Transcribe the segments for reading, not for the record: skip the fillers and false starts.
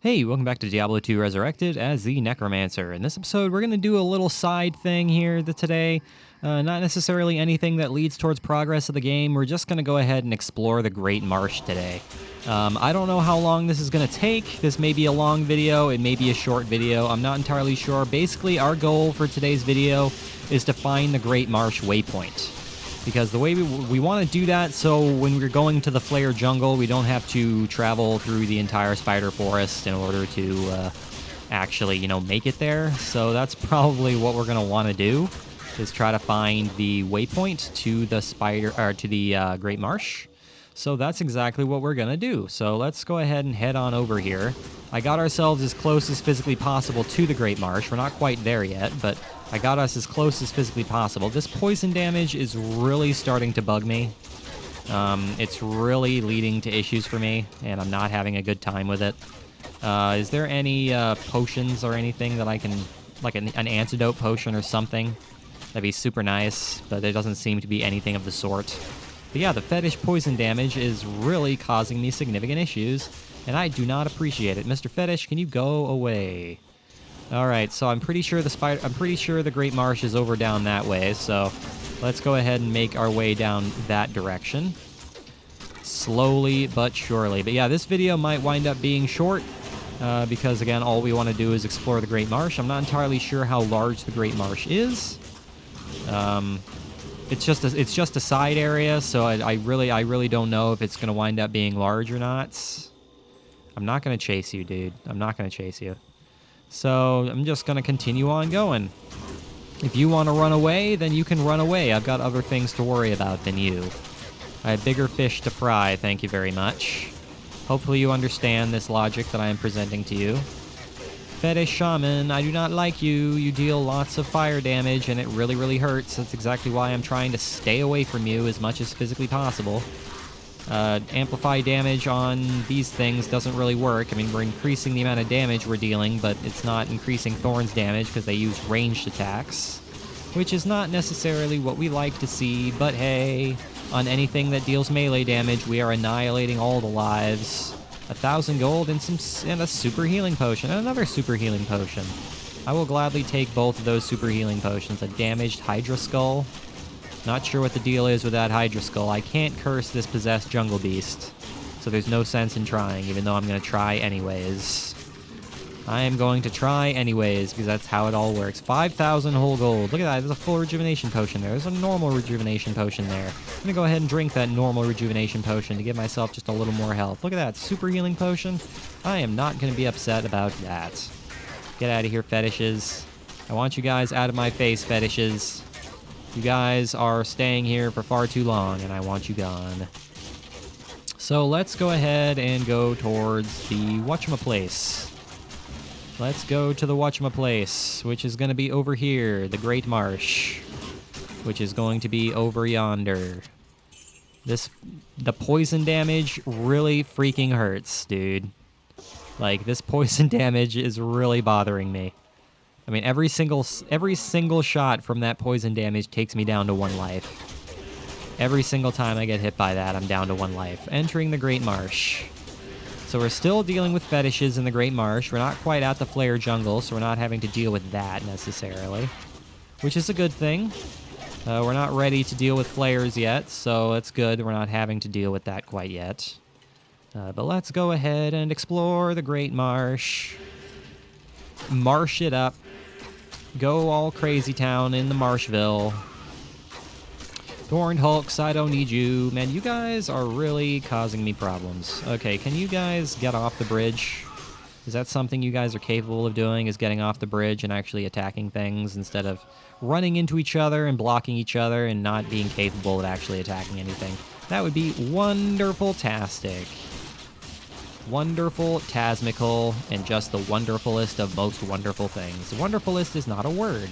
Hey, welcome back to Diablo 2 Resurrected as the Necromancer. In this episode, we're going to do a little side thing here today. Not necessarily anything that leads towards progress of the game. We're just going to go ahead and explore the Great Marsh today. I don't know how long this is going to take. This may be a long video. It may be a short video. I'm not entirely sure. Basically, our goal for today's video is to find the Great Marsh waypoint. Because the way we want to do that, so when we're going to the Flare Jungle, we don't have to travel through the entire Spider Forest in order to actually, make it there. So that's probably what we're going to want to do, is try to find the waypoint to the Great Marsh. So that's exactly what we're going to do. So let's go ahead and head on over here. I got ourselves as close as physically possible to the Great Marsh. We're not quite there yet, but I got us as close as physically possible. This poison damage is really starting to bug me. It's really leading to issues for me, and I'm not having a good time with it. Is there any potions or anything that I can, like an antidote potion or something? That'd be super nice, but there doesn't seem to be anything of the sort. But yeah, the fetish poison damage is really causing me significant issues, and I do not appreciate it. Mr. Fetish, can you go away? All right, so I'm pretty sure the Great Marsh is over down that way, so let's go ahead and make our way down that direction. Slowly but surely. But yeah, this video might wind up being short, because again, all we want to do is explore the Great Marsh. I'm not entirely sure how large the Great Marsh is. It's just a side area, so I really don't know if it's going to wind up being large or not. I'm not going to chase you, dude. I'm not going to chase you. So I'm just going to continue on going. If you want to run away, then you can run away. I've got other things to worry about than you. I have bigger fish to fry, thank you very much. Hopefully you understand this logic that I am presenting to you. Fetish Shaman, I do not like you. You deal lots of fire damage, and it really, really hurts. That's exactly why I'm trying to stay away from you as much as physically possible. Amplify damage on these things doesn't really work. I mean, we're increasing the amount of damage we're dealing, but it's not increasing Thorn's damage because they use ranged attacks, which is not necessarily what we like to see, but hey, on anything that deals melee damage, we are annihilating all the lives. 1,000 gold and a super healing potion, and another super healing potion. I will gladly take both of those super healing potions. A damaged Hydra Skull. Not sure what the deal is with that Hydra Skull. I can't curse this possessed jungle beast, so there's no sense in trying, even though I'm going to try anyways. I am going to try anyways, because that's how it all works. 5,000 whole gold. Look at that, there's a full rejuvenation potion there. There's a normal rejuvenation potion there. I'm going to go ahead and drink that normal rejuvenation potion to give myself just a little more health. Look at that, super healing potion. I am not going to be upset about that. Get out of here, fetishes. I want you guys out of my face, fetishes. You guys are staying here for far too long, and I want you gone. So let's go ahead and go towards the whatchamaplace. Let's go to the whatchamaplace, which is going to be over here, the Great Marsh, which is going to be over yonder. The poison damage really freaking hurts, dude. Like, this poison damage is really bothering me. I mean, every single shot from that poison damage takes me down to 1 life. Every single time I get hit by that, I'm down to 1 life. Entering the Great Marsh. So we're still dealing with fetishes in the Great Marsh. We're not quite at the Flare Jungle, so we're not having to deal with that necessarily, which is a good thing. We're not ready to deal with flares yet, so that's good. We're not having to deal with that quite yet. But let's go ahead and explore the Great Marsh. Marsh it up. Go all crazy town in the Marshville. Thorned Hulks, I don't need you. Man, you guys are really causing me problems. Okay, can you guys get off the bridge? Is that something you guys are capable of doing, is getting off the bridge and actually attacking things instead of running into each other and blocking each other and not being capable of actually attacking anything? That would be wonderful-tastic. Wonderful, tasmical, and just the wonderfulest of most wonderful things. Wonderfulest is not a word,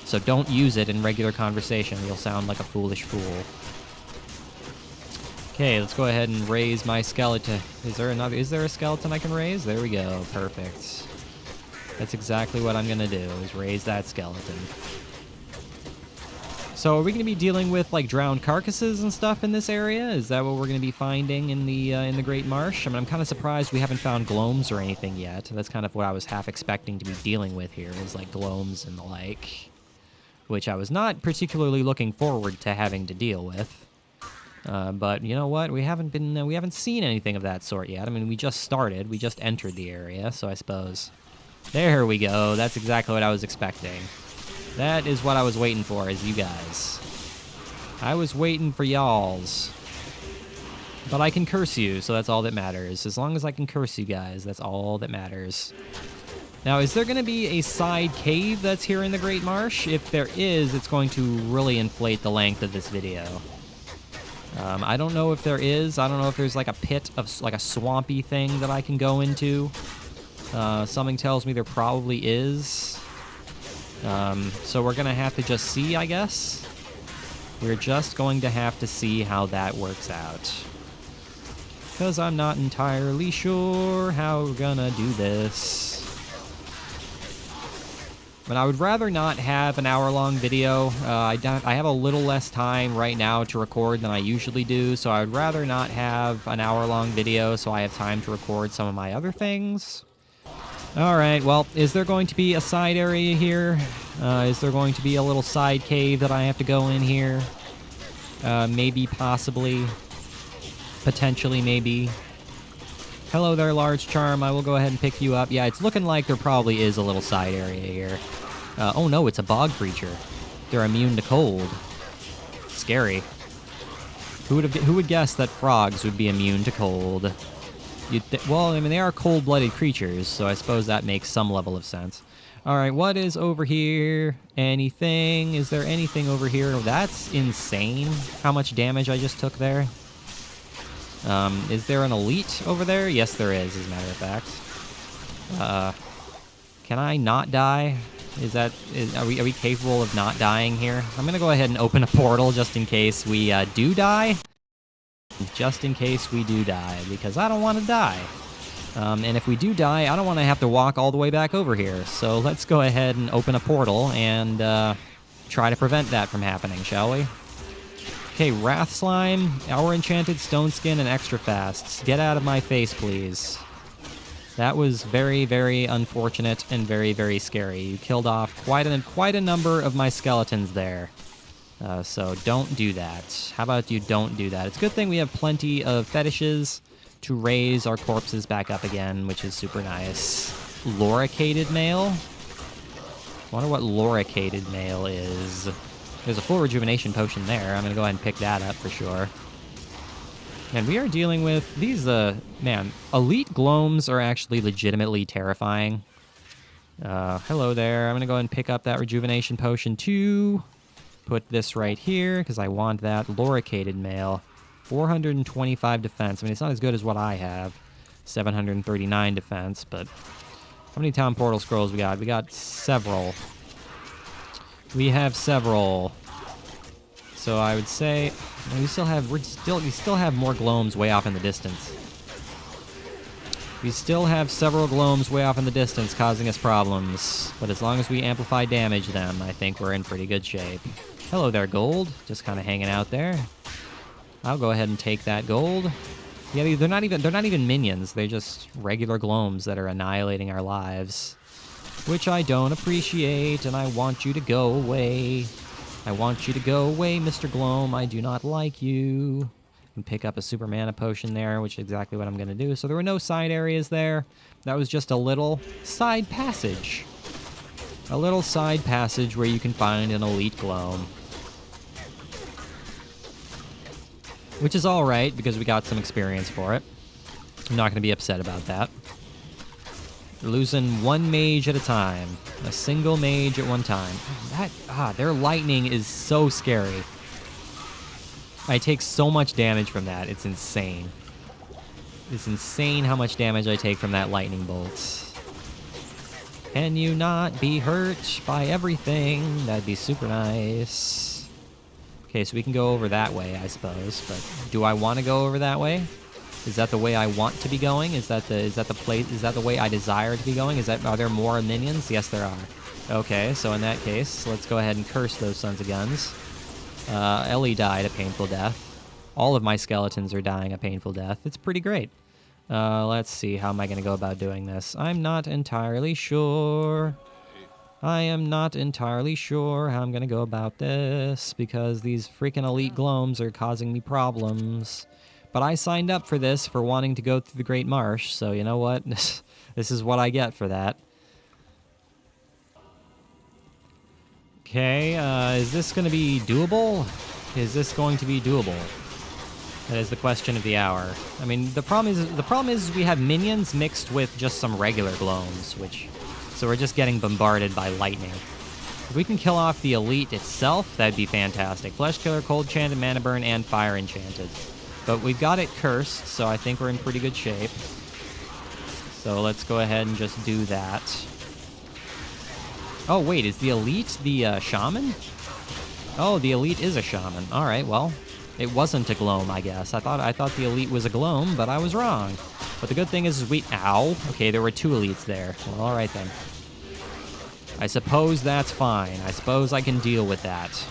so don't use it in regular conversation. You'll sound like a foolish fool. Okay, let's go ahead and raise my skeleton. Is there a skeleton I can raise? There we go, perfect. That's exactly what I'm gonna do, is raise that skeleton. So are we going to be dealing with like drowned carcasses and stuff in this area? Is that what we're going to be finding in the Great Marsh? I mean, I'm kind of surprised we haven't found gloams or anything yet. That's kind of what I was half expecting to be dealing with here, is like gloams and the like, which I was not particularly looking forward to having to deal with. But you know what? We haven't seen anything of that sort yet. I mean, we just started. We just entered the area, so I suppose. There we go. That's exactly what I was expecting. That is what I was waiting for, is you guys. I was waiting for y'alls. But I can curse you, so that's all that matters. As long as I can curse you guys, that's all that matters. Now, is there going to be a side cave that's here in the Great Marsh? If there is, it's going to really inflate the length of this video. I don't know if there is. I don't know if there's like a pit of like a swampy thing that I can go into. Something tells me there probably is. So we're going to have to just see, I guess. We're just going to have to see how that works out. Because I'm not entirely sure how we're going to do this. But I would rather not have an hour-long video. I have a little less time right now to record than I usually do, so I would rather not have an hour-long video so I have time to record some of my other things. Alright, well, is there going to be a side area here? Is there going to be a little side cave that I have to go in here? Maybe, possibly. Potentially, maybe. Hello there, Large Charm. I will go ahead and pick you up. Yeah, it's looking like there probably is a little side area here. Oh no, it's a bog creature. They're immune to cold. Scary. Who would guess that frogs would be immune to cold? Well, I mean, they are cold-blooded creatures, so I suppose that makes some level of sense. Alright, what is over here? Anything? Is there anything over here? Oh, that's insane, how much damage I just took there. Is there an elite over there? Yes, there is, as a matter of fact. Can I not die? Are we capable of not dying here? I'm gonna go ahead and open a portal just in case we do die. Just in case we do die, because I don't want to die. And if we do die, I don't want to have to walk all the way back over here. So let's go ahead and open a portal and try to prevent that from happening, shall we? Okay, Wrath Slime, Our Enchanted Stone Skin, and Extra Fasts. Get out of my face, please. That was very, very unfortunate and very, very scary. You killed off quite a number of my skeletons there. So don't do that. How about you don't do that? It's a good thing we have plenty of fetishes to raise our corpses back up again, which is super nice. Loricated Mail? Wonder what Loricated Mail is. There's a full rejuvenation potion there. I'm going to go ahead and pick that up for sure. And we are dealing with these, man, elite gloams are actually legitimately terrifying. Hello there. I'm going to go ahead and pick up that rejuvenation potion too. Put this right here, because I want that. Loricated Mail. 425 defense. I mean, it's not as good as what I have. 739 defense, but how many town portal scrolls we got? We got several. We have several. So I would say we still have more gloams way off in the distance. We still have several gloams way off in the distance causing us problems, but as long as we amplify damage them, I think we're in pretty good shape. Hello there, gold. Just kind of hanging out there. I'll go ahead and take that gold. Yeah, they're not even minions. They're just regular gloams that are annihilating our lives, which I don't appreciate, and I want you to go away. I want you to go away, Mr. Gloam. I do not like you. And pick up a super mana potion there, which is exactly what I'm going to do. So there were no side areas there. That was just a little side passage. A little side passage where you can find an elite gloam. Which is alright, because we got some experience for it. I'm not going to be upset about that. We're losing one mage at a time. A single mage at one time. Their lightning is so scary. I take so much damage from that. It's insane. It's insane how much damage I take from that lightning bolt. Can you not be hurt by everything? That'd be super nice. Okay, so we can go over that way, I suppose. But do I want to go over that way? Is that the way I want to be going? Is that the way I desire to be going? Are there more minions? Yes, there are. Okay, so in that case, let's go ahead and curse those sons of guns. Ellie died a painful death. All of my skeletons are dying a painful death. It's pretty great. Let's see. How am I going to go about doing this? I'm not entirely sure. I am not entirely sure how I'm going to go about this because these freaking elite glomes are causing me problems. But I signed up for this for wanting to go through the Great Marsh, so you know what? This is what I get for that. Okay, is this going to be doable? Is this going to be doable? That is the question of the hour. I mean, the problem is we have minions mixed with just some regular glomes, so we're just getting bombarded by lightning. If we can kill off the elite itself, that'd be fantastic. Flesh Killer, Cold Enchanted, Mana Burn, and Fire Enchanted. But we've got it cursed, so I think we're in pretty good shape. So let's go ahead and just do that. Oh, wait, is the elite the shaman? Oh, the elite is a shaman. All right, well, it wasn't a glome, I guess. I thought the elite was a glome, but I was wrong. But the good thing is we... Ow. Okay, there were 2 elites there. Well, all right, then. I suppose that's fine. I suppose I can deal with that.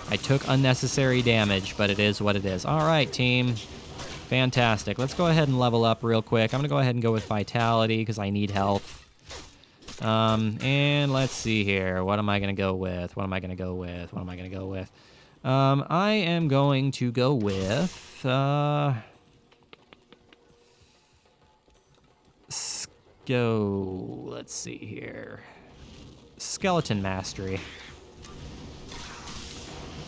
I took unnecessary damage, but it is what it is. All right, team. Fantastic. Let's go ahead and level up real quick. I'm going to go ahead and go with Vitality because I need health. And let's see here. What am I going to go with? I am going to go with... Let's see here. Skeleton Mastery.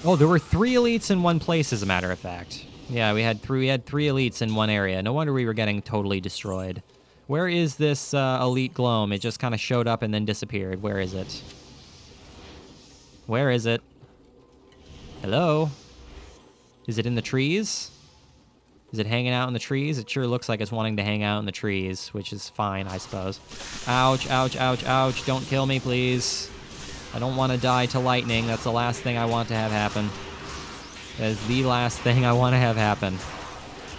Oh, there were 3 elites in one place, as a matter of fact. Yeah, we had 3 elites in one area. No wonder we were getting totally destroyed. Where is this elite glome? It just kind of showed up and then disappeared. Where is it? Where is it? Hello? Is it in the trees? Is it hanging out in the trees? It sure looks like it's wanting to hang out in the trees, which is fine, I suppose. Ouch, ouch, ouch, ouch. Don't kill me, please. I don't want to die to lightning. That's the last thing I want to have happen. That is the last thing I want to have happen.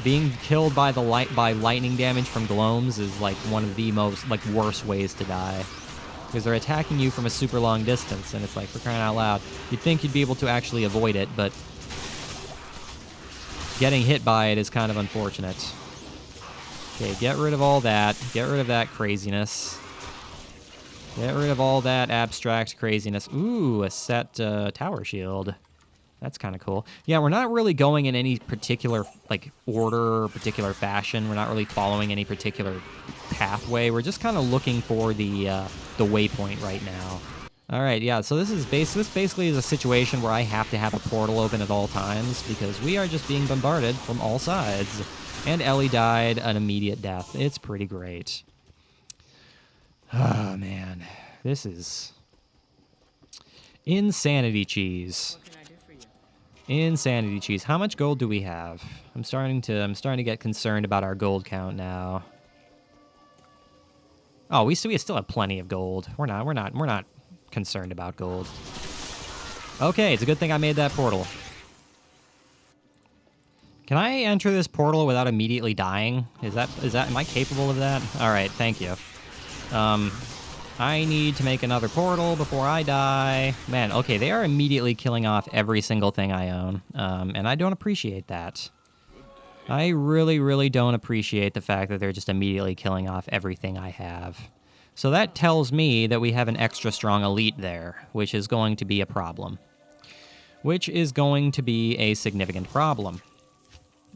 Being killed by lightning damage from glomes is like one of the most worst ways to die. Because they're attacking you from a super long distance, and it's like, for crying out loud. You'd think you'd be able to actually avoid it, but getting hit by it is kind of unfortunate. Okay, get rid of all that. Get rid of that craziness. Get rid of all that abstract craziness. Ooh, a set tower shield. That's kind of cool. Yeah, we're not really going in any particular order or particular fashion. We're not really following any particular pathway. We're just kind of looking for the waypoint right now. All right, yeah. So this basically is a situation where I have to have a portal open at all times because we are just being bombarded from all sides. And Ellie died an immediate death. It's pretty great. Oh man, this is insanity cheese. Insanity cheese. How much gold do we have? I'm starting to get concerned about our gold count now. Oh, we still have plenty of gold. We're not concerned about gold. Okay, it's a good thing I made that portal. Can I enter this portal without immediately dying? Am I capable of that? All right, thank you. I need to make another portal before I die. Man, okay, they are immediately killing off every single thing I own, and I don't appreciate that. I really, really don't appreciate the fact that they're just immediately killing off everything I have. So that tells me that we have an extra strong elite there, which is going to be a problem. Which is going to be a significant problem.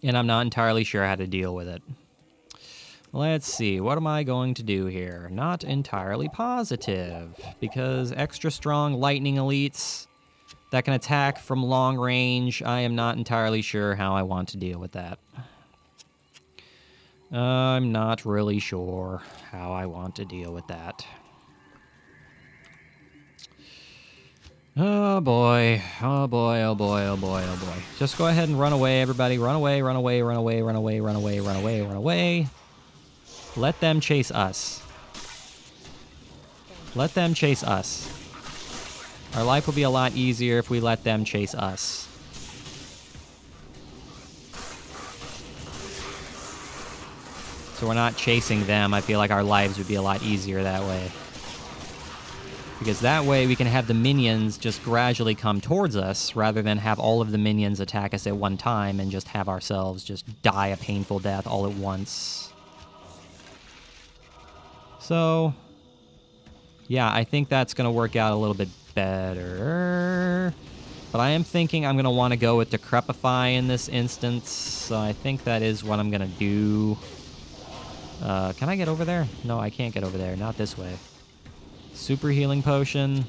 And I'm not entirely sure how to deal with it. Let's see, what am I going to do here? Not entirely positive, because extra strong lightning elites that can attack from long range, I am not entirely sure how I want to deal with that. I'm not really sure how I want to deal with that. Oh boy, oh boy, oh boy, oh boy, oh boy. Just go ahead and run away, everybody. Run away, run away, run away, run away, run away, run away, run away. Let them chase us. Let them chase us. Our life will be a lot easier if we let them chase us. So we're not chasing them. I feel like our lives would be a lot easier that way. Because that way we can have the minions just gradually come towards us rather than have all of the minions attack us at one time and just have ourselves just die a painful death all at once. So, yeah, I think that's going to work out a little bit better. But I am thinking I'm going to want to go with Decrepify in this instance. So I think that is what I'm going to do. Can I get over there? No, I can't get over there. Not this way. Super healing potion,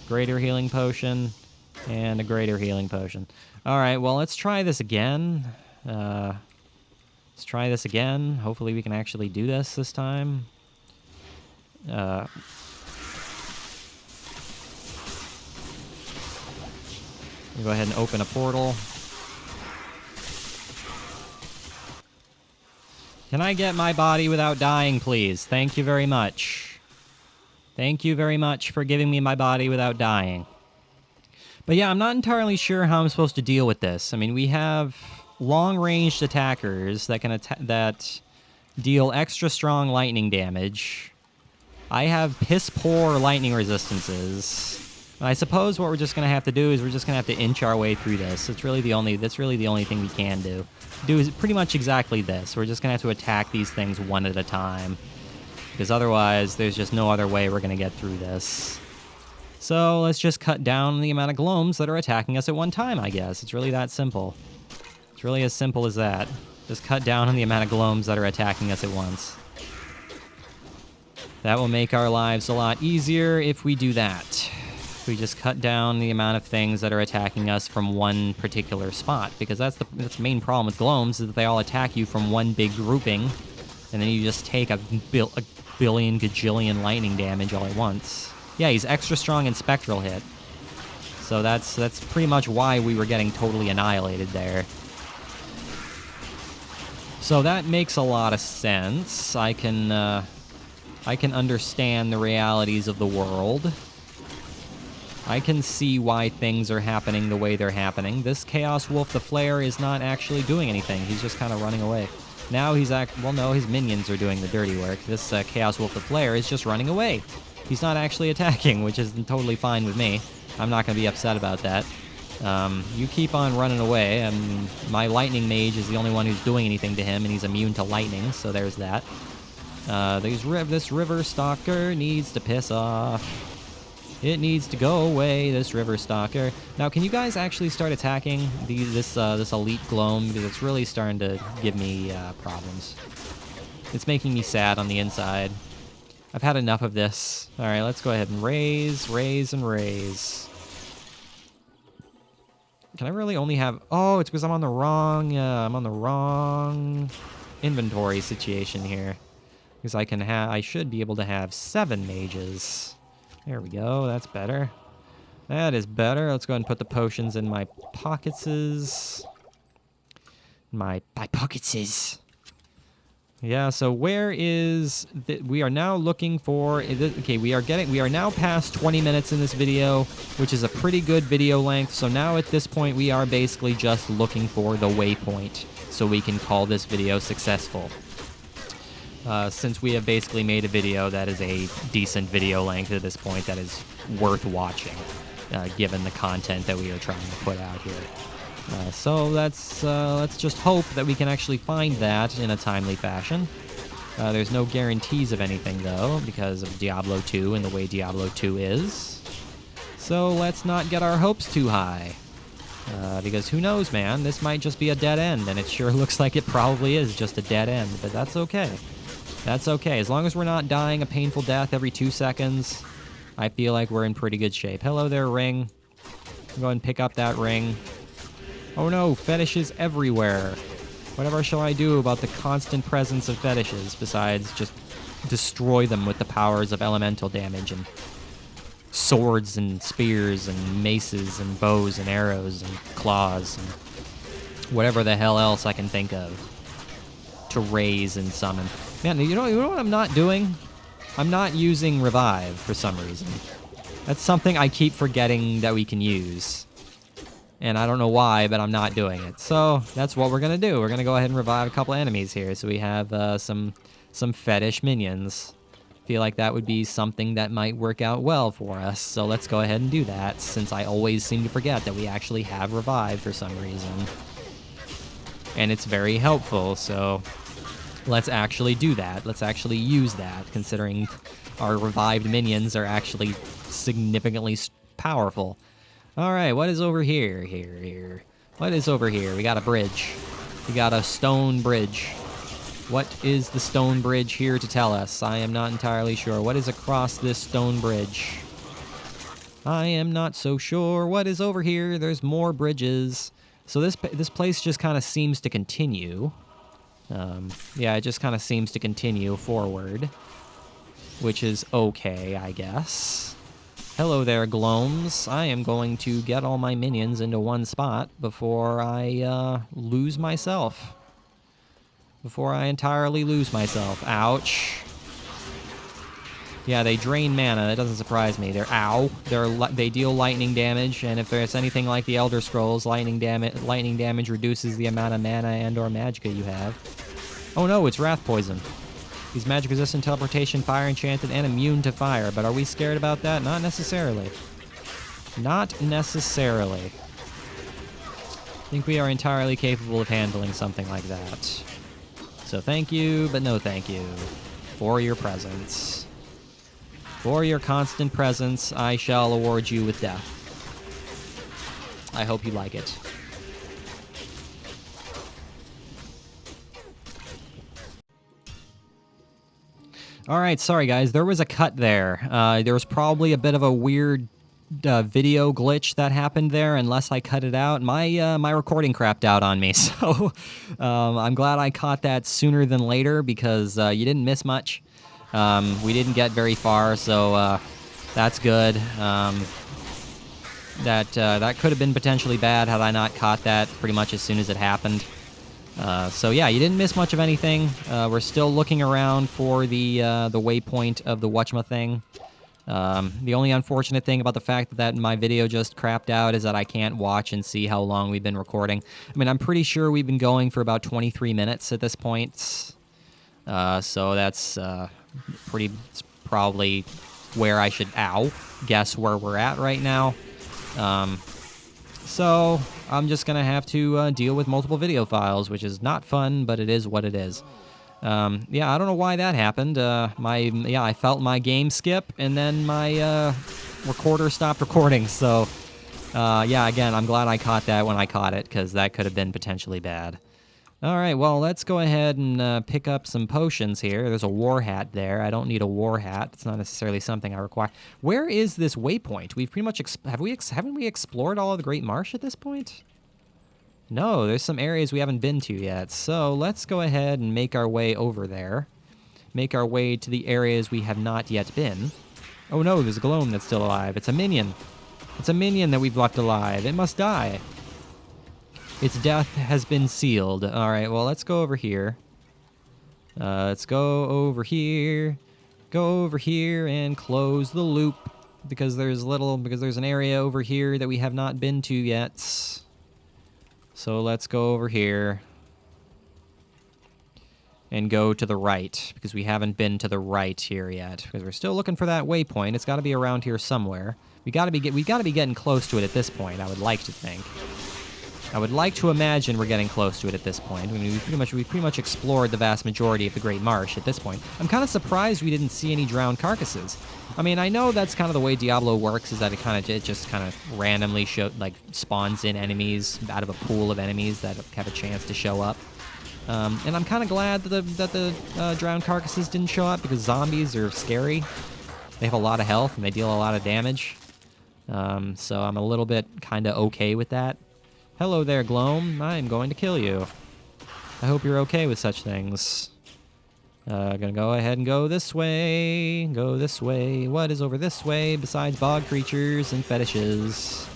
greater healing potion, and a greater healing potion. All right, well, let's try this again. Let's try this again. Hopefully we can actually do this time. Go ahead and open a portal. Can I get my body without dying, please? Thank you very much. Thank you very much for giving me my body without dying. But yeah, I'm not entirely sure how I'm supposed to deal with this. I mean, we have long-ranged attackers that can that deal extra strong lightning damage. I have piss-poor lightning resistances. And I suppose what we're just going to have to do is we're just going to have to inch our way through this. That's really the only thing we can do. Is pretty much exactly this. We're just going to have to attack these things one at a time. Because otherwise, there's just no other way we're going to get through this. So let's just cut down the amount of glomes that are attacking us at one time, I guess. It's really that simple. It's really as simple as that. Just cut down on the amount of glomes that are attacking us at once. That will make our lives a lot easier if we do that. We just cut down the amount of things that are attacking us from one particular spot, because that's the main problem with glomes, is that they all attack you from one big grouping, and then you just take a billion gajillion lightning damage all at once. Yeah, he's extra strong in spectral hit, so that's pretty much why we were getting totally annihilated there. So that makes a lot of sense. I can understand the realities of the world. I can see why things are happening the way they're happening. This Chaos Wolf the Flare is not actually doing anything. He's just kind of running away. Now he's well, no, his minions are doing the dirty work. This Chaos Wolf the Flare is just running away. He's not actually attacking, which is totally fine with me. I'm not going to be upset about that. You keep on running away. My Lightning Mage is the only one who's doing anything to him, and he's immune to lightning, so there's that. This River Stalker needs to piss off. It needs to go away, this River Stalker. Now, can you guys actually start attacking this elite Glome? Because it's really starting to give me problems. It's making me sad on the inside. I've had enough of this. All right, let's go ahead and raise, and raise. Can I really only have... Oh, it's because I'm on the wrong inventory situation here. Because I should be able to have 7 mages. There we go, that's better. That is better. Let's go ahead and put the potions in my pocketses. My pocketses. Yeah, so where is... we are now looking for... Okay, we are now past 20 minutes in this video, which is a pretty good video length. So now at this point, we are basically just looking for the waypoint, so we can call this video successful. Since we have basically made a video that is a decent video length at this point that is worth watching, given the content that we are trying to put out here. So let's just hope that we can actually find that in a timely fashion. There's no guarantees of anything, though, because of Diablo 2 and the way Diablo 2 is. So let's not get our hopes too high. Because who knows, man, this might just be a dead end, and it sure looks like it probably is just a dead end, but that's okay. That's okay. As long as we're not dying a painful death every 2 seconds, I feel like we're in pretty good shape. Hello there, ring. Go ahead and pick up that ring. Oh no, fetishes everywhere. Whatever shall I do about the constant presence of fetishes besides just destroy them with the powers of elemental damage and swords and spears and maces and bows and arrows and claws and whatever the hell else I can think of to raise and summon. Man, you know what I'm not doing? I'm not using Revive for some reason. That's something I keep forgetting that we can use. And I don't know why, but I'm not doing it. So that's what we're going to do. We're going to go ahead and revive a couple enemies here. So we have some fetish minions. feel like that would be something that might work out well for us. So let's go ahead and do that, since I always seem to forget that we actually have revive for some reason. And it's very helpful, so let's actually do that. Let's actually use that, considering our revived minions are actually significantly powerful. All right, what is over here? Here. What is over here? We got a bridge. We got a stone bridge. What is the stone bridge here to tell us? I am not entirely sure. What is across this stone bridge? I am not so sure. What is over here? There's more bridges. So this place just kind of seems to continue. Yeah, it just kind of seems to continue forward, which is okay, I guess. Hello there, Gloams. I am going to get all my minions into one spot before I lose myself. Before I entirely lose myself. Ouch. Yeah, they drain mana. That doesn't surprise me. They deal lightning damage, and if there's anything like the Elder Scrolls, lightning damage reduces the amount of mana and/or magicka you have. Oh no, it's Wrath Poison. He's magic resistant, teleportation, fire enchanted, and immune to fire. But are we scared about that? Not necessarily. Not necessarily. I think we are entirely capable of handling something like that. So thank you, but no thank you, for your presence. For your constant presence, I shall award you with death. I hope you like it. All right, sorry guys, there was a cut there. There was probably a bit of a weird video glitch that happened there. Unless I cut it out, my recording crapped out on me. So I'm glad I caught that sooner than later, because you didn't miss much. We didn't get very far, so that's good. That could have been potentially bad had I not caught that pretty much as soon as it happened. So yeah, you didn't miss much of anything. We're still looking around for the waypoint of the whatchama thing. The only unfortunate thing about the fact that my video just crapped out is that I can't watch and see how long we've been recording. I mean, I'm pretty sure we've been going for about 23 minutes at this point. So that's probably where I should guess where we're at right now. So I'm just gonna have to deal with multiple video files, which is not fun, but it is what it is. Yeah, I don't know why that happened. I felt my game skip, and then my recorder stopped recording. So yeah, again, I'm glad I caught that when I caught it, because that could have been potentially bad. All right, well, let's go ahead and pick up some potions here. There's a war hat there. I don't need a war hat. It's not necessarily something I require. Where is this waypoint? We've pretty much haven't we explored all of the Great Marsh at this point? No, there's some areas we haven't been to yet. So let's go ahead and make our way over there. Make our way to the areas we have not yet been. Oh no, there's a Gloam that's still alive. It's a minion. It's a minion that we've left alive. It must die. Its death has been sealed. All right, well, let's go over here. Let's go over here. Go over here and close the loop, because there's an area over here that we have not been to yet. So let's go over here and go to the right, because we haven't been to the right here yet, because we're still looking for that waypoint. It's got to be around here somewhere. We got to be getting close to it at this point, I would like to think. I would like to imagine we're getting close to it at this point. I mean, we pretty much explored the vast majority of the Great Marsh at this point. I'm kind of surprised we didn't see any drowned carcasses. I mean, I know that's kind of the way Diablo works, is that it just kind of randomly spawns in enemies out of a pool of enemies that have a chance to show up. And I'm kind of glad that the drowned carcasses didn't show up, because zombies are scary. They have a lot of health and they deal a lot of damage. So I'm a little bit kind of okay with that. Hello there, Gloam. I am going to kill you. I hope you're okay with such things. Gonna go ahead and go this way. Go this way. What is over this way besides bog creatures and fetishes?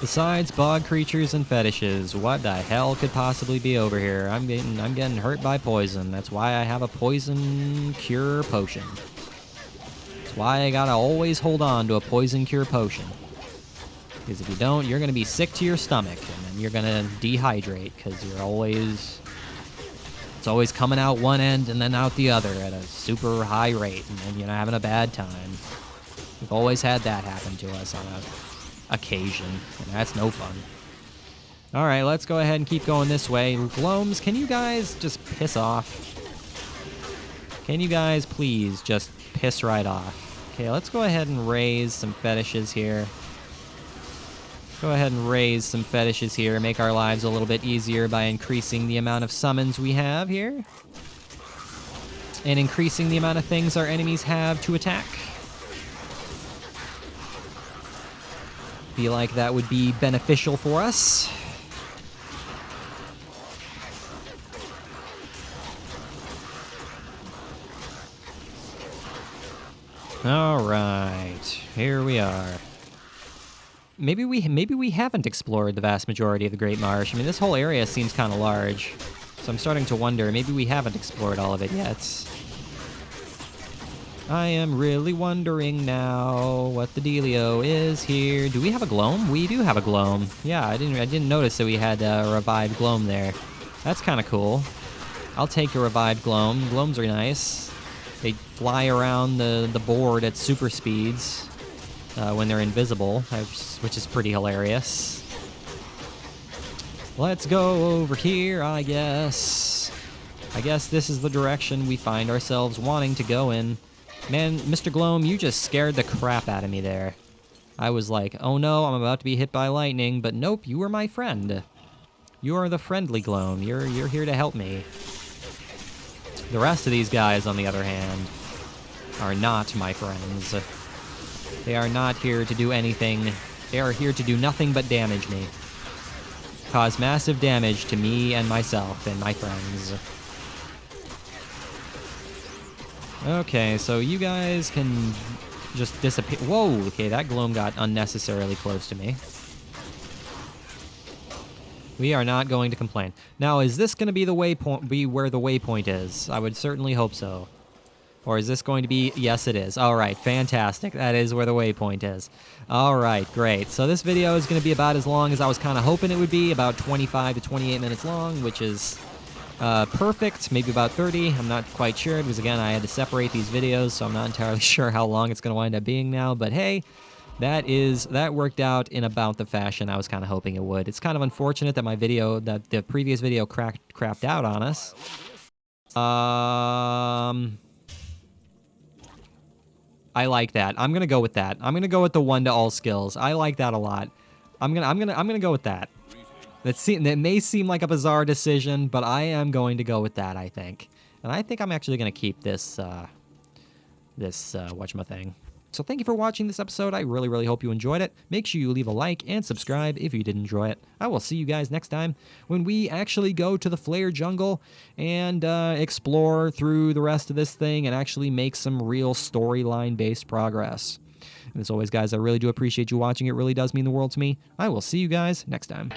Besides bog creatures and fetishes, what the hell could possibly be over here? I'm getting hurt by poison. That's why I have a poison cure potion. That's why I gotta always hold on to a poison cure potion. Because if you don't, you're going to be sick to your stomach, and then you're going to dehydrate, because you're always It's always coming out one end and then out the other at a super high rate, and then you're having a bad time. We've always had that happen to us on a occasion, and that's no fun. All right, let's go ahead and keep going this way. Gloams, can you guys just piss off? Can you guys please just piss right off? Okay, let's go ahead and raise some fetishes here. Go ahead and raise some fetishes here, make our lives a little bit easier by increasing the amount of summons we have here. And increasing the amount of things our enemies have to attack. Feel like that would be beneficial for us. All right, here we are. Maybe we haven't explored the vast majority of the Great Marsh. I mean, this whole area seems kind of large, so I'm starting to wonder, maybe we haven't explored all of it yet. I am really wondering now what the dealio is here. Do we have a gloam? We do have a gloam. Yeah, I didn't notice that we had a revived gloam there. That's kind of cool. I'll take a revived gloam. Glooms are nice. They fly around the board at super speeds when they're invisible, which is pretty hilarious. Let's go over here, I guess. I guess this is the direction we find ourselves wanting to go in. Man, Mr. Gloam, you just scared the crap out of me there. I was like, oh no, I'm about to be hit by lightning, but nope, you were my friend. You are the friendly Gloam. You're here to help me. The rest of these guys, on the other hand, are not my friends. They are not here to do anything. They are here to do nothing but damage me. Cause massive damage to me and myself and my friends. Okay, so you guys can just disappear. Whoa, okay, that gloam got unnecessarily close to me. We are not going to complain. Now, is this going to be the waypoint? Be where the waypoint is? I would certainly hope so. Or is this going to be? Yes, it is. All right, fantastic. That is where the waypoint is. All right, great. So this video is going to be about as long as I was kind of hoping it would be, about 25 to 28 minutes long, which is perfect. Maybe about 30. I'm not quite sure because again, I had to separate these videos, so I'm not entirely sure how long it's going to wind up being now. But hey. That worked out in about the fashion I was kind of hoping it would. It's kind of unfortunate that the previous video crapped out on us. I like that. I'm gonna go with that. I'm gonna go with the 1 to all skills. I like that a lot. I'm gonna go with that. That may seem like a bizarre decision, but I am going to go with that, I think. And I think I'm actually gonna keep this whatchamathing. So thank you for watching this episode. I really, really hope you enjoyed it. Make sure you leave a like and subscribe if you did enjoy it. I will see you guys next time when we actually go to the Flare Jungle and explore through the rest of this thing and actually make some real storyline-based progress. And as always, guys, I really do appreciate you watching. It really does mean the world to me. I will see you guys next time.